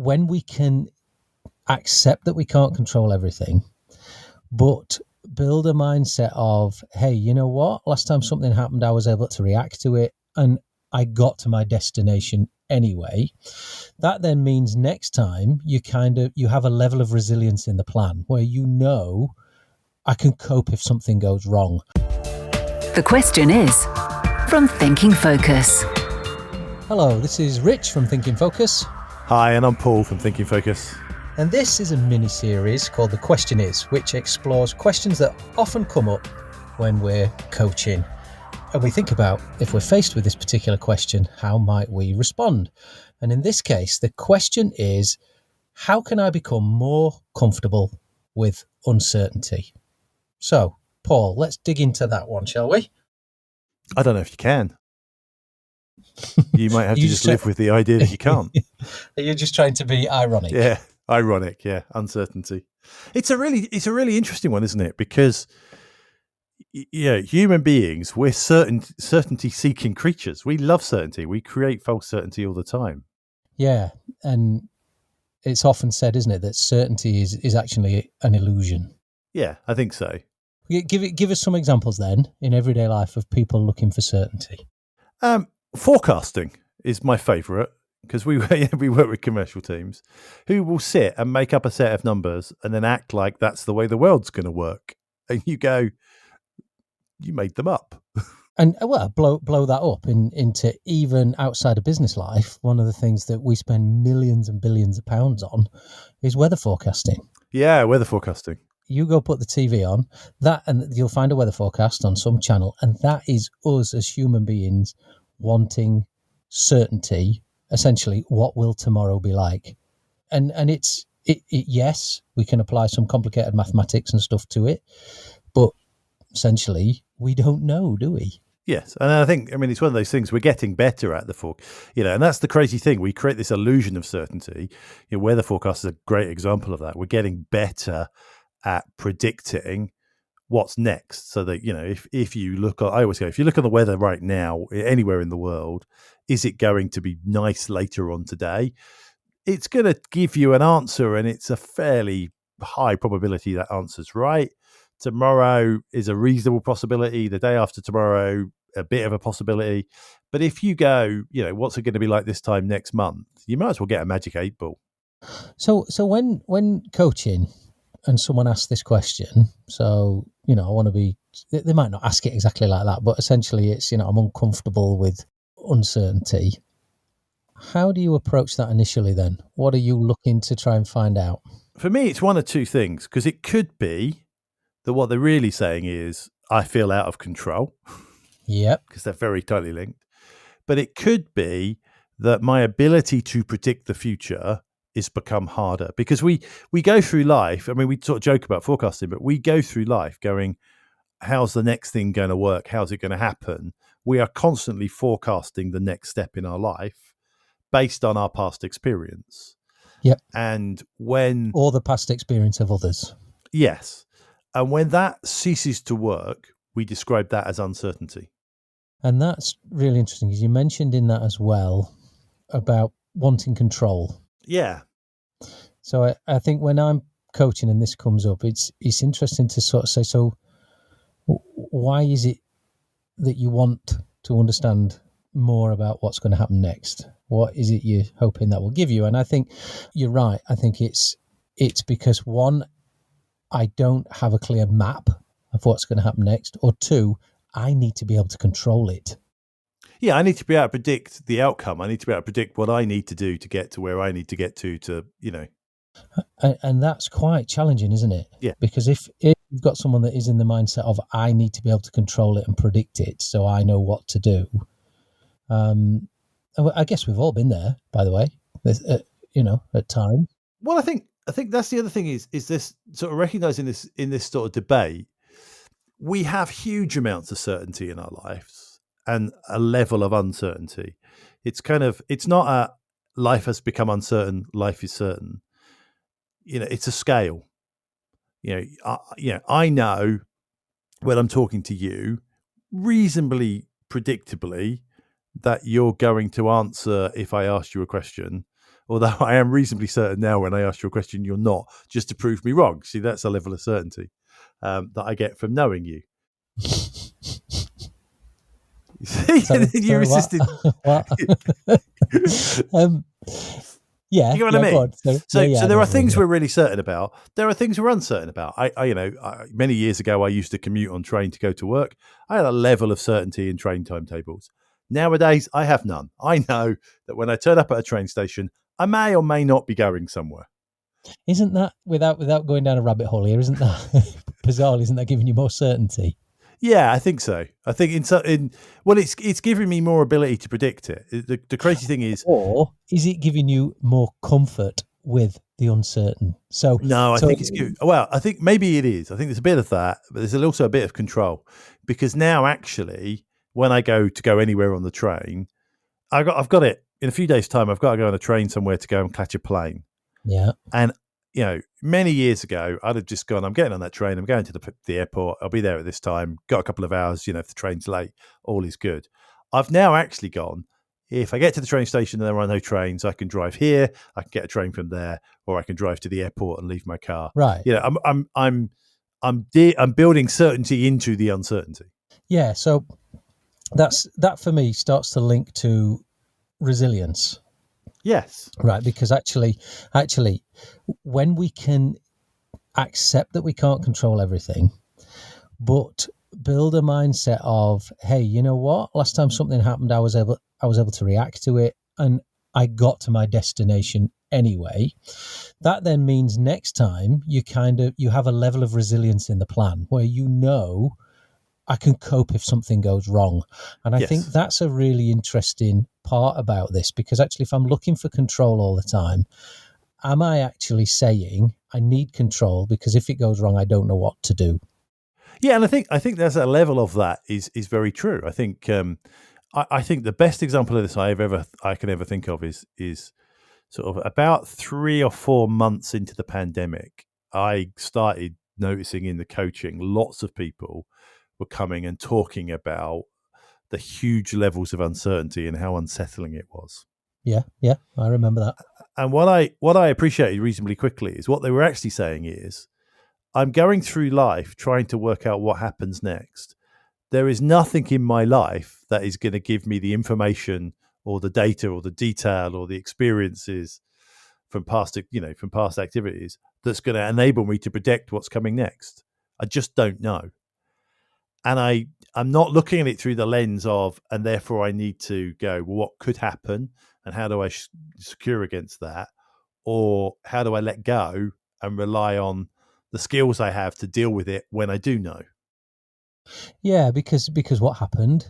when we can accept that we can't control everything, but build a mindset of, hey, you know what? Last time something happened, I was able to react to it and I got to my destination anyway. That then means next time you have a level of resilience in the plan where I can cope if something goes wrong. The question is from Thinking Focus. Hello, this is Rich from Thinking Focus. Hi, and I'm Paul from Thinking Focus. And this is a mini-series called The Question Is, which explores questions that often come up when we're coaching. And we think about, if we're faced with this particular question, how might we respond? And in this case, the question is, how can I become more comfortable with uncertainty? So, Paul, let's dig into that one, shall we? I don't know if you can. You might have to just live with the idea that you can't. You're just trying to be ironic. Yeah, ironic. Yeah, uncertainty. It's a really interesting one, isn't it? Because human beings, we're certainty-seeking creatures. We love certainty. We create false certainty all the time. Yeah, and it's often said, isn't it, that certainty is actually an illusion. Yeah, I think so. Give us some examples then in everyday life of people looking for certainty. Forecasting is my favourite because we work with commercial teams who will sit and make up a set of numbers and then act like that's the way the world's going to work. And you go, you made them up. And blow that up into even outside of business life. One of the things that we spend millions and billions of pounds on is weather forecasting. Yeah, weather forecasting. You go put the TV on and you'll find a weather forecast on some channel. And that is us as human beings wanting certainty, essentially, what will tomorrow be like? And yes, we can apply some complicated mathematics and stuff to it, but essentially, we don't know, do we? Yes, and it's one of those things we're getting better at and that's the crazy thing. We create this illusion of certainty. Weather forecast is a great example of that. We're getting better at predicting what's next, so that if you look at, I always go, if you look at the weather right now anywhere in the world, is it going to be nice later on today? It's going to give you an answer, and it's a fairly high probability that answer's right. Tomorrow is a reasonable possibility. The day after tomorrow, a bit of a possibility. But if you go, what's it going to be like this time next month? You might as well get a magic 8 ball. So when coaching and someone asks this question, so, I want to be, they might not ask it exactly like that, but essentially it's, I'm uncomfortable with uncertainty. How do you approach that initially then? What are you looking to try and find out? For me, it's one of two things, because it could be that what they're really saying is, I feel out of control. Yep. Because they're very tightly linked. But it could be that my ability to predict the future is become harder, because we go through life. We sort of joke about forecasting, but we go through life going, how's the next thing going to work? How's it going to happen? We are constantly forecasting the next step in our life based on our past experience. Yep. Or the past experience of others. Yes. And when that ceases to work, we describe that as uncertainty. And that's really interesting, because you mentioned in that as well about wanting control. Yeah. So I think when I'm coaching and this comes up, it's interesting to sort of say, so why is it that you want to understand more about what's going to happen next? What is it you're hoping that will give you? And I think you're right. I think it's because, one, I don't have a clear map of what's going to happen next, or two, I need to be able to control it. Yeah, I need to be able to predict the outcome. I need to be able to predict what I need to do to get to where I need to get to. And that's quite challenging, isn't it? Yeah. Because if you've got someone that is in the mindset of, I need to be able to control it and predict it so I know what to do. I guess we've all been there, by the way, at times. Well, I think that's the other thing is this sort of recognizing this in this sort of debate. We have huge amounts of certainty in our lives and a level of uncertainty. It's not a life has become uncertain, life is certain. It's a scale. I know when I'm talking to you reasonably predictably that you're going to answer if I ask you a question Although I am reasonably certain now when I ask you a question, you're not, just to prove me wrong. See, that's a level of certainty that I get from knowing you. Sorry, You resisted. What? Yeah, You get what yeah, I go mean? on. So, So yeah, I there know are what you mean, things yeah. we're really certain about. There are things we're uncertain about. Many years ago, I used to commute on train to go to work. I had a level of certainty in train timetables. Nowadays, I have none. I know that when I turn up at a train station, I may or may not be going somewhere. Isn't that, without going down a rabbit hole here, isn't that bizarre? Isn't that giving you more certainty? Yeah, I think so. I think it's giving me more ability to predict it. The crazy thing is, Or is it giving you more comfort with the uncertain? no, I think it's good. Well, I think maybe it is. I think there's a bit of that, but there's also a bit of control because now actually, when I go anywhere on the train, I've got it in a few days' time. I've got to go on a train somewhere to go and catch a plane. Yeah. And many years ago, I'd have just gone, I'm getting on that train, I'm going to the airport, I'll be there at this time, got a couple of hours, if the train's late, all is good. I've now actually gone, if I get to the train station and there are no trains, I can drive here, I can get a train from there, or I can drive to the airport and leave my car. Right. I'm building certainty into the uncertainty. Yeah, so that for me starts to link to resilience. Yes. Right, because actually, when we can accept that we can't control everything, but build a mindset of, hey, you know what? Last time something happened, I was able to react to it, and I got to my destination anyway. That then means next time you have a level of resilience in the plan where I can cope if something goes wrong. And I think that's a really interesting part about this, because actually, if I'm looking for control all the time, am I actually saying I need control because if it goes wrong, I don't know what to do? Yeah, and I think there's a level of that is very true. I think I think the best example of this I can ever think of is sort of about 3 or 4 months into the pandemic. I started noticing in the coaching lots of people were coming and talking about the huge levels of uncertainty and how unsettling it was. Yeah, I remember that. And what I appreciated reasonably quickly is what they were actually saying is, I'm going through life trying to work out what happens next. There is nothing in my life that is going to give me the information or the data or the detail or the experiences from past activities that's going to enable me to predict what's coming next. I just don't know. And I'm not looking at it through the lens of, and therefore I need to go, well, what could happen and how do I secure against that? Or how do I let go and rely on the skills I have to deal with it when I do know? Yeah, because what happened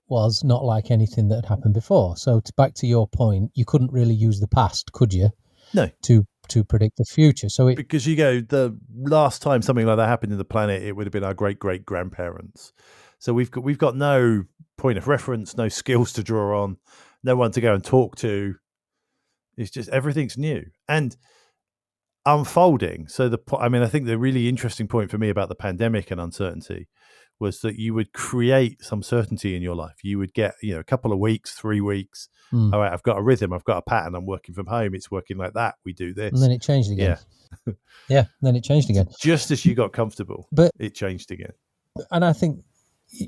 was not like anything that had happened before. So back to your point, you couldn't really use the past, could you? No. To predict the future. So because the last time something like that happened in the planet, it would have been our great grandparents. So we've got no point of reference, no skills to draw on, no one to go and talk to. It's just everything's new and unfolding. So I think the really interesting point for me about the pandemic and uncertainty was that you would create some certainty in your life. You would get, a couple of weeks, 3 weeks. All right, I've got a rhythm. I've got a pattern. I'm working from home. It's working like that. We do this. And then it changed again. Yeah. Yeah. Then it changed again. Just as you got comfortable, but it changed again. And I think,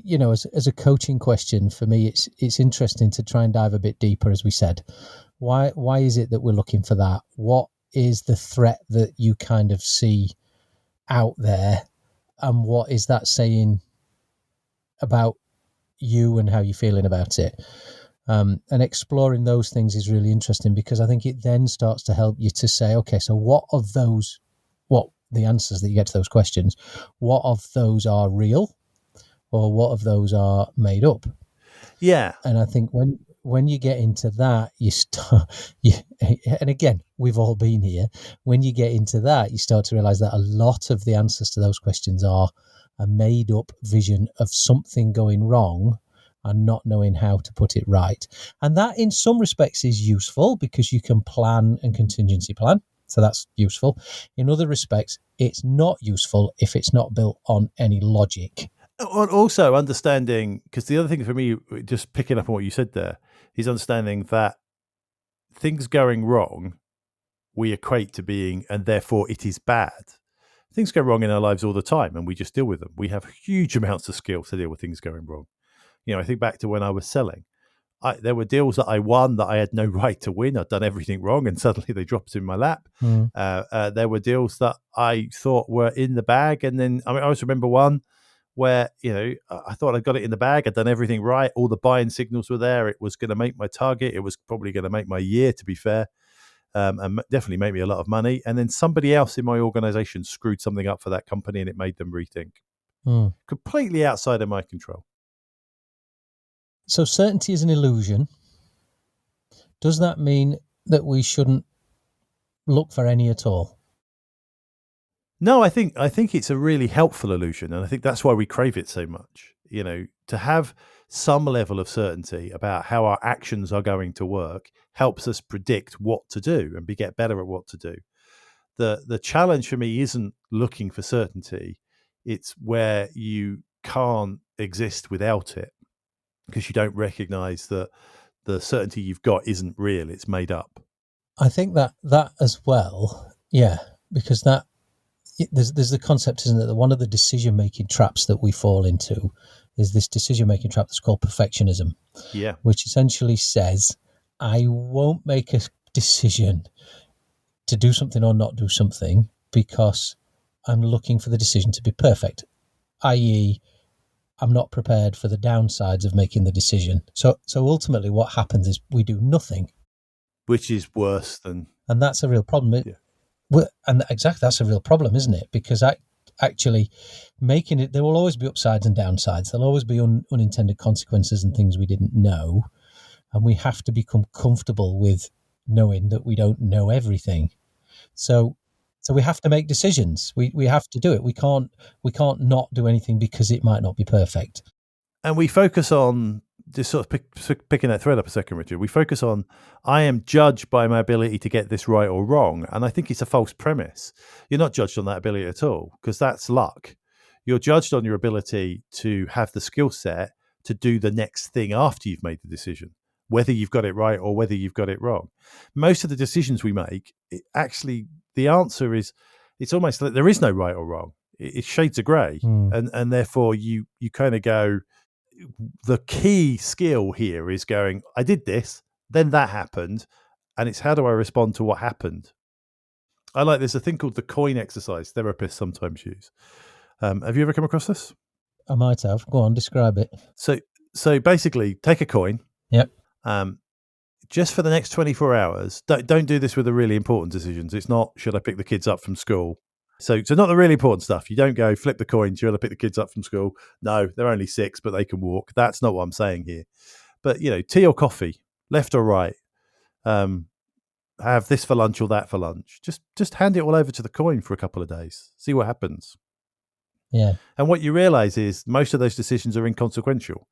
as a coaching question for me, it's interesting to try and dive a bit deeper, as we said. Why is it that we're looking for that? What is the threat that you kind of see out there? And what is that saying about you and how you're feeling about it? And exploring those things is really interesting, because I think it then starts to help you to say, okay, so what the answers that you get to those questions, what of those are real or what of those are made up? Yeah. And I think when you get into that, and again, we've all been here, when you get into that, you start to realize that a lot of the answers to those questions are a made up vision of something going wrong and not knowing how to put it right. And that in some respects is useful because you can plan and contingency plan. So that's useful. In other respects, it's not useful if it's not built on any logic. Also understanding, because the other thing for me, just picking up on what you said there, is understanding that things going wrong we equate to being, and therefore it is bad. Things go wrong in our lives all the time, and we just deal with them. We have huge amounts of skill to deal with things going wrong. I think back to when I was selling. There were deals that I won that I had no right to win. I'd done everything wrong, and suddenly they dropped in my lap. There were deals that I thought were in the bag, and then I always remember one where I thought I'd got it in the bag. I'd done everything right. All the buying signals were there. It was going to make my target. It was probably going to make my year, to be fair, and definitely make me a lot of money. And then somebody else in my organization screwed something up for that company, and it made them rethink. Completely outside of my control. So certainty is an illusion. Does that mean that we shouldn't look for any at all? No, I think it's a really helpful illusion, and I think that's why we crave it so much. To have some level of certainty about how our actions are going to work helps us predict what to do and get better at what to do. The challenge for me isn't looking for certainty. It's where you can't exist without it, because you don't recognize that the certainty you've got isn't real, it's made up. I think that as well, yeah, because there's the concept, isn't it, that one of the decision-making traps that we fall into is this decision-making trap that's called perfectionism, which essentially says, I won't make a decision to do something or not do something because I'm looking for the decision to be perfect, i.e., I'm not prepared for the downsides of making the decision. So ultimately what happens is we do nothing. Which is worse than... And that's a real problem. And exactly, that's a real problem, isn't it? Because actually making it, there will always be upsides and downsides. There'll always be unintended consequences and things we didn't know. And we have to become comfortable with knowing that we don't know everything. So we have to make decisions. We have to do it. We can't not do anything because it might not be perfect. And we focus on, just sort of picking that thread up a second, Richard, we focus on, I am judged by my ability to get this right or wrong. And I think it's a false premise. You're not judged on that ability at all, because that's luck. You're judged on your ability to have the skill set to do the next thing after you've made the decision, whether you've got it right or whether you've got it wrong. Most of the decisions we make, actually, the answer is, it's almost like there is no right or wrong. It's shades of grey. And therefore you kind of go, the key skill here is going, I did this, then that happened, and it's how do I respond to what happened? There's a thing called the coin exercise therapists sometimes use. Have you ever come across this? I might have. Go on, describe it. So basically, take a coin. Yep. Just for the next 24 hours, don't do this with the really important decisions. It's not, should I pick the kids up from school? So not the really important stuff. You don't go flip the coin, should I pick the kids up from school? No, they're only 6, but they can walk. That's not what I'm saying here. But, tea or coffee, left or right, have this for lunch or that for lunch. Just hand it all over to the coin for a couple of days. See what happens. Yeah. And what you realize is most of those decisions are inconsequential.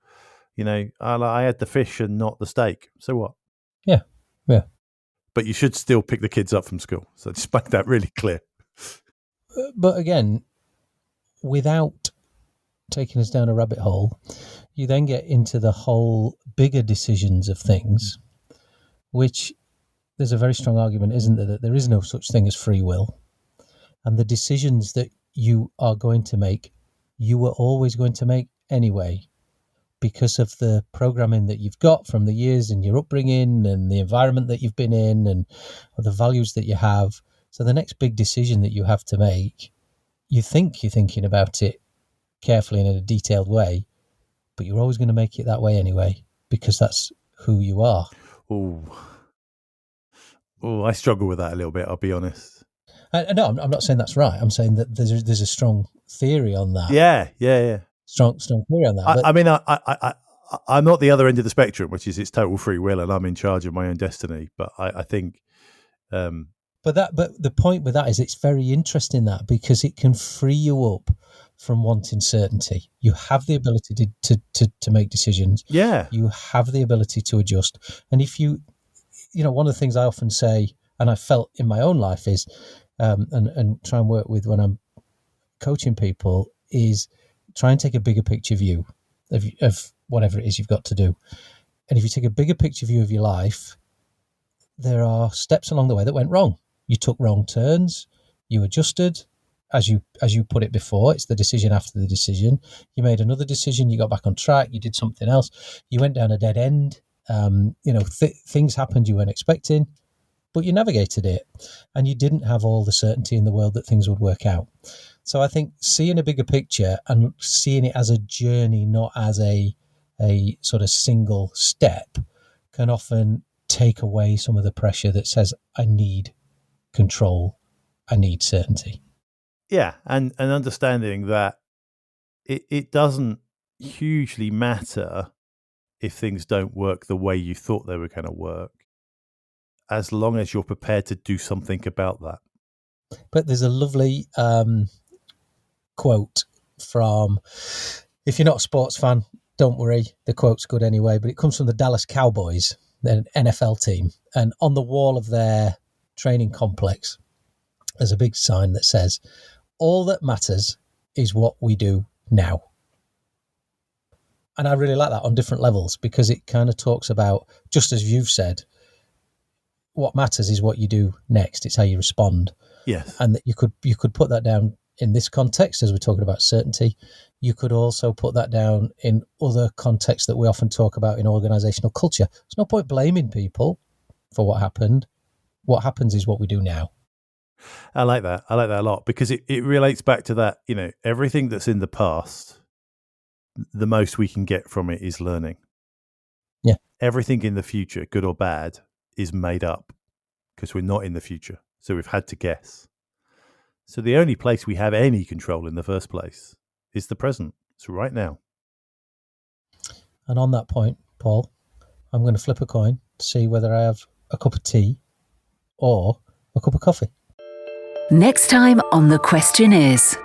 I had the fish and not the steak. So what? Yeah. But you should still pick the kids up from school. So just make that really clear. But again, without taking us down a rabbit hole, you then get into the whole bigger decisions of things, which there's a very strong argument, isn't there, that there is no such thing as free will. And the decisions that you are going to make, you were always going to make anyway, because of the programming that you've got from the years in your upbringing and the environment that you've been in and the values that you have. So the next big decision that you have to make, you think you're thinking about it carefully and in a detailed way, but you're always going to make it that way anyway, because that's who you are. Oh, I struggle with that a little bit, I'll be honest. No, I'm not saying that's right. I'm saying that there's a strong theory on that. Yeah. Strong theory on that. I'm not the other end of the spectrum, which is it's total free will and I'm in charge of my own destiny. But I think... But the point with that is it's very interesting, that because it can free you up from wanting certainty. You have the ability to make decisions. Yeah. You have the ability to adjust. And if one of the things I often say, and I felt in my own life is, and try and work with when I'm coaching people, is try and take a bigger picture view of whatever it is you've got to do. And if you take a bigger picture view of your life, there are steps along the way that went wrong. you took wrong turns, you adjusted, as you put it before, it's the decision after the decision. You made another decision, you got back on track, you did something else, you went down a dead end. Things happened you weren't expecting, but you navigated it, and you didn't have all the certainty in the world that things would work out. So I think seeing a bigger picture and seeing it as a journey, not as a sort of single step, can often take away some of the pressure that says, I need control, I need certainty. Yeah, and understanding that it doesn't hugely matter if things don't work the way you thought they were going to work, as long as you're prepared to do something about that. But there's a lovely quote from, if you're not a sports fan, don't worry, the quote's good anyway, but it comes from the Dallas Cowboys, an NFL team. And on the wall of their training complex, there's a big sign that says, all that matters is what we do now. And I really like that on different levels, because it kind of talks about, just as you've said, what matters is what you do next. It's how you respond. Yes. And that you could put that down in this context, as we're talking about certainty. You could also put that down in other contexts that we often talk about in organizational culture. There's no point blaming people for what happened. What happens is what we do now. I like that. I like that a lot, because it relates back to that, everything that's in the past, the most we can get from it is learning. Yeah. Everything in the future, good or bad, is made up, because we're not in the future. So we've had to guess. So the only place we have any control in the first place is the present. It's right now. And on that point, Paul, I'm going to flip a coin to see whether I have a cup of tea or a cup of coffee. Next time on The Question Is.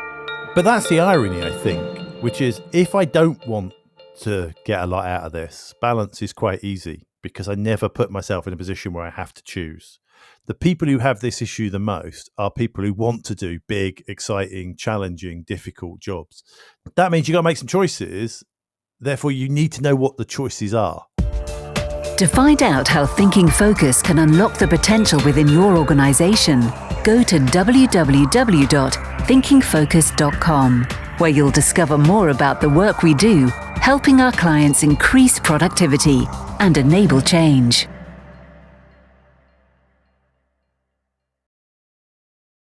But that's the irony, I think, which is, if I don't want to get a lot out of this, balance is quite easy, because I never put myself in a position where I have to choose. The people who have this issue the most are people who want to do big, exciting, challenging, difficult jobs. That means you've got to make some choices. Therefore, you need to know what the choices are. To find out how Thinking Focus can unlock the potential within your organization, go to www.thinkingfocus.com, where you'll discover more about the work we do, helping our clients increase productivity and enable change.